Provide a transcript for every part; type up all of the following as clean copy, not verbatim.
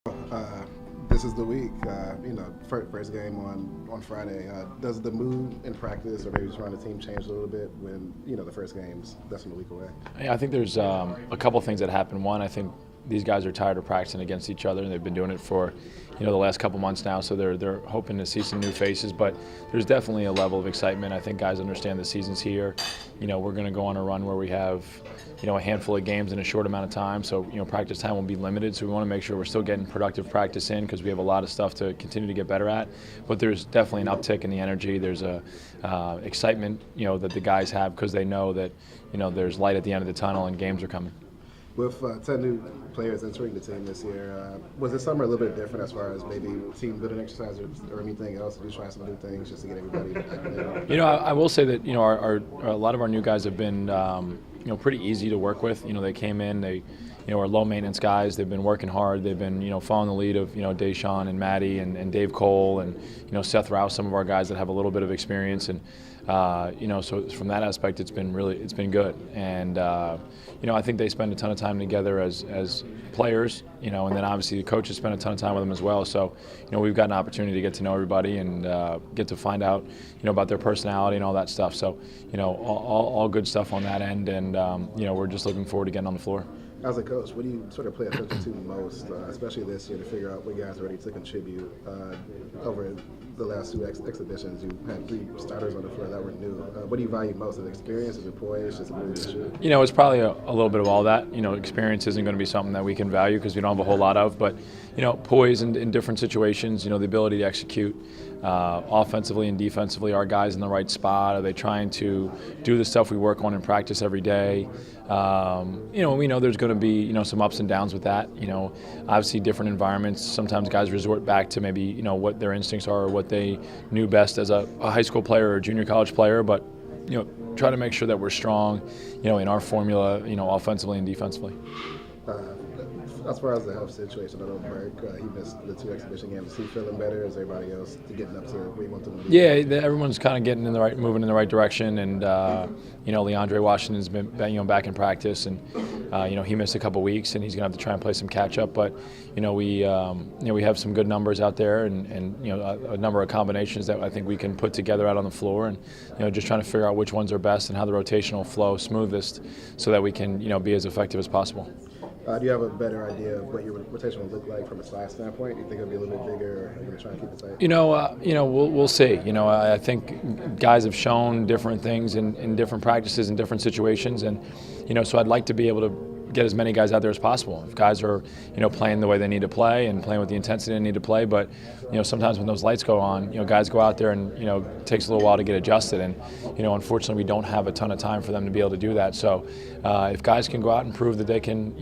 Uh, this is the week. First game on Friday. Does the mood in practice or maybe just around the team change a little bit when the first game's less than a week away? Yeah, I think there's a couple things that happen. One, I think these guys are tired of practicing against each other, and they've been doing it for the last couple months now. So they're hoping to see some new faces, but there's definitely a level of excitement. I think guys understand the season's here. We're going to go on a run where we have a handful of games in a short amount of time. So practice time will be limited. So we want to make sure we're still getting productive practice in because we have a lot of stuff to continue to get better at. But there's definitely an uptick in the energy. There's a excitement that the guys have because they know that there's light at the end of the tunnel and games are coming. With 10 new players entering the team this year, was this summer a little bit different as far as maybe team building exercises or anything else? Did you try some new things just to get everybody acclimated? I will say that a lot of our new guys have been pretty easy to work with. They came in, they are low maintenance guys. They've been working hard. They've been following the lead of Deshaun and Maddie and Dave Cole and Seth Rouse, some of our guys that have a little bit of experience. And so from that aspect, it's been good. And I think they spend a ton of time together as players, and then obviously the coaches spend a ton of time with them as well. So we've got an opportunity to get to know everybody and get to find out about their personality and all that stuff. So all good stuff on that end, and we're just looking forward to getting on the floor. As a coach, what do you sort of pay attention to most, especially this year, to figure out what guys are ready to contribute? Over the last two exhibitions, you had 3 starters on the floor that were new. What do you value most? Is it experience? Is it poise? Is it leadership? It's probably a little bit of all that. Experience isn't going to be something that we can value because we don't have a whole lot of, but poise in different situations, the ability to execute offensively and defensively. Are guys in the right spot? Are they trying to do the stuff we work on in practice every day? We know there's going to be some ups and downs with that. Obviously different environments. Sometimes guys resort back to maybe what their instincts are or what they knew best as a high school player or a junior college player. But try to make sure that we're strong, in our formula, offensively and defensively. As far as the health situation, I know Burke, he missed the 2 exhibition games. Is he feeling better? Is everybody else getting up to where you want them to be? Yeah, everyone's kind of moving in the right direction, and Leandre Washington's been back in practice, and he missed a couple weeks, and he's going to have to try and play some catch up. But we have some good numbers out there, and a number of combinations that I think we can put together out on the floor, and just trying to figure out which ones are best and how the rotational flow smoothest, so that we can be as effective as possible. Do you have a better idea of what your rotation will look like from a size standpoint? Do you think it'll be a little bit bigger, or are you going to try and keep it tight? We'll see. I think guys have shown different things in different practices and different situations, and so I'd like to be able to get as many guys out there as possible. If guys are playing the way they need to play and playing with the intensity they need to play, but sometimes when those lights go on, guys go out there and it takes a little while to get adjusted, and unfortunately we don't have a ton of time for them to be able to do that. So if guys can go out and prove that they can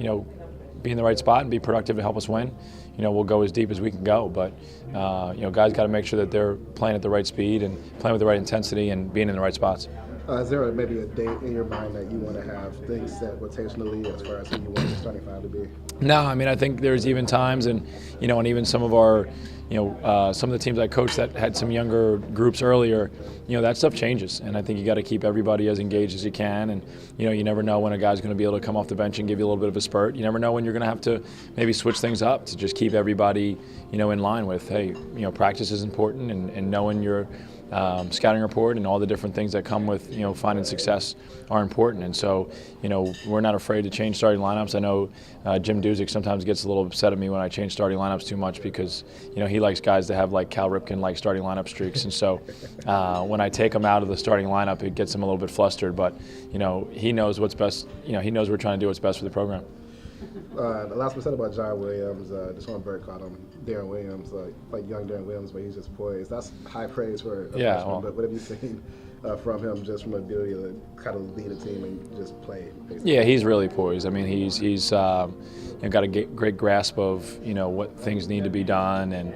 be in the right spot and be productive to help us win, we'll go as deep as we can go. But guys got to make sure that they're playing at the right speed and playing with the right intensity and being in the right spots. Is there maybe a date in your mind that you want to have things set rotationally as far as who you want the starting five to be? No, I think there's even times, and and even some of our, some of the teams I coached that had some younger groups earlier, that stuff changes, and I think you got to keep everybody as engaged as you can, and you never know when a guy's going to be able to come off the bench and give you a little bit of a spurt. You never know when you're going to have to maybe switch things up to just keep everybody, in line with, hey, practice is important, and knowing your scouting report and all the different things that come with finding success are important. And so we're not afraid to change starting lineups. I know Jim Duzick sometimes gets a little upset at me when I change starting lineups too much because he likes guys to have like Cal Ripken like starting lineup streaks, and so when I take him out of the starting lineup it gets him a little bit flustered, but he knows what's best. He knows we're trying to do what's best for the program. The last one said about John Williams, Deshaun Burke called him Darren Williams, like young Darren Williams, but he's just poised. That's high praise for a freshman, but what have you seen from him just from the ability to kind of lead a team and just play? Basically? Yeah, he's really poised. He's got a great grasp of what things need to be done, and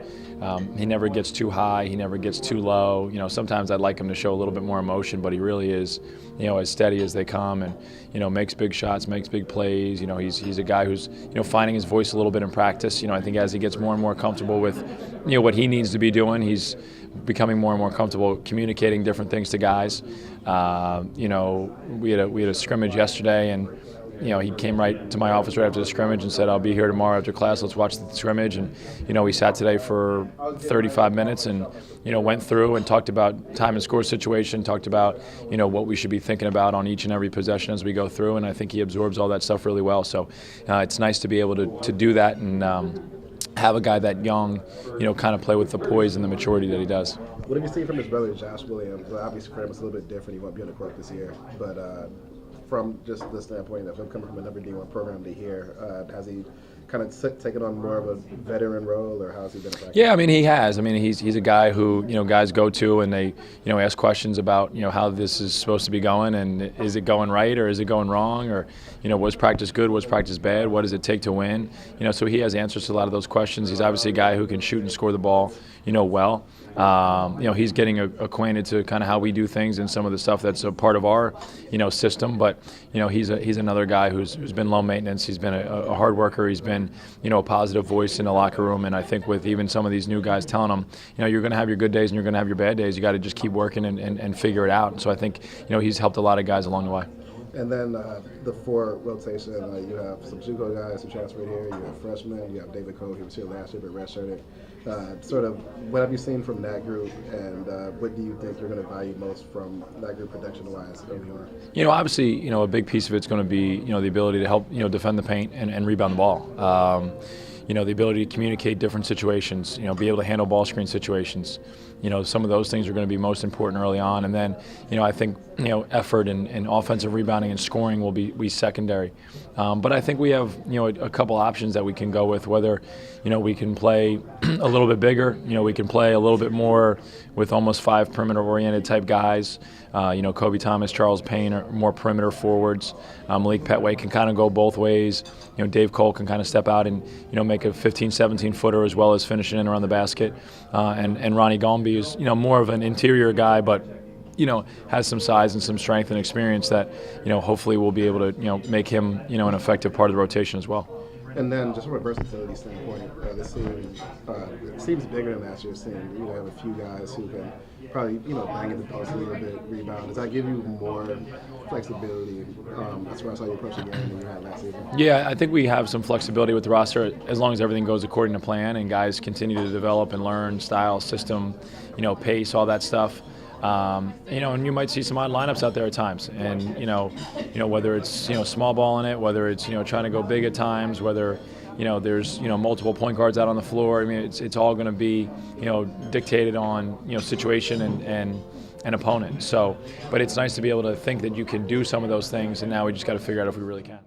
he never gets too high, he never gets too low. Sometimes I'd like him to show a little bit more emotion, but he really is, as steady as they come, and makes big shots, makes big plays. He's a guy who's finding his voice a little bit in practice. I think as he gets more and more comfortable with what he needs to be doing, he's becoming more and more comfortable communicating different things to guys. We had a scrimmage yesterday, and he came right to my office right after the scrimmage and said, "I'll be here tomorrow after class. Let's watch the scrimmage." And we sat today for 35 minutes and went through and talked about time and score situation, talked about what we should be thinking about on each and every possession as we go through. And I think he absorbs all that stuff really well. So it's nice to be able to do that and have a guy that young, kind of play with the poise and the maturity that he does. What have you seen from his brother, Josh Williams? Well, obviously, for him, it's a little bit different. He won't be on the court this year. But from just the standpoint of him coming from another D1 program to here, has he kind of taken on more of a veteran role, or how has he been affected? Yeah, he has. He's a guy who, guys go to and they, ask questions about, how this is supposed to be going, and is it going right or is it going wrong, or, was practice good, was practice bad, what does it take to win? So he has answers to a lot of those questions. He's obviously a guy who can shoot and score the ball, well. He's getting acquainted to kind of how we do things and some of the stuff that's a part of our, system. But he's another guy who's been low maintenance. He's been a hard worker. He's been a positive voice in the locker room. And I think with even some of these new guys telling him, you're going to have your good days and you're going to have your bad days. You got to just keep working and figure it out. And so I think he's helped a lot of guys along the way. And then the four rotation, you have some JUCO guys who transferred here. You have freshmen. You have David Cole, who was here last year but redshirted. Sort of, what have you seen from that group, and what do you think you're going to value most from that group production-wise early on? Obviously, a big piece of it's going to be, the ability to help, defend the paint and rebound the ball. The ability to communicate different situations, be able to handle ball screen situations. Some of those things are going to be most important early on. And then, I think, effort and offensive rebounding and scoring will be secondary. But I think we have, a couple options that we can go with, whether, we can play a little bit bigger, we can play a little bit more with almost 5 perimeter-oriented type guys. Kobe Thomas, Charles Payne are more perimeter forwards. Malik Petway can kind of go both ways. Dave Cole can kind of step out and, make a 15, 17-footer as well as finishing in around the basket. And Ronnie Gombe is, more of an interior guy, but, has some size and some strength and experience that, hopefully we'll be able to, make him, an effective part of the rotation as well. And then just from a versatility standpoint, this team seems bigger than last year's team. You have a few guys who can probably, bang in the post a little bit, rebound. Does that give you more flexibility as far as how you approach the game than you had last season? Yeah, I think we have some flexibility with the roster as long as everything goes according to plan and guys continue to develop and learn style, system, pace, all that stuff. And you might see some odd lineups out there at times, and whether it's small ball in it, whether it's trying to go big at times, whether there's multiple point guards out on the floor. It's all going to be dictated on situation and opponent. So, but it's nice to be able to think that you can do some of those things, and now we just got to figure out if we really can.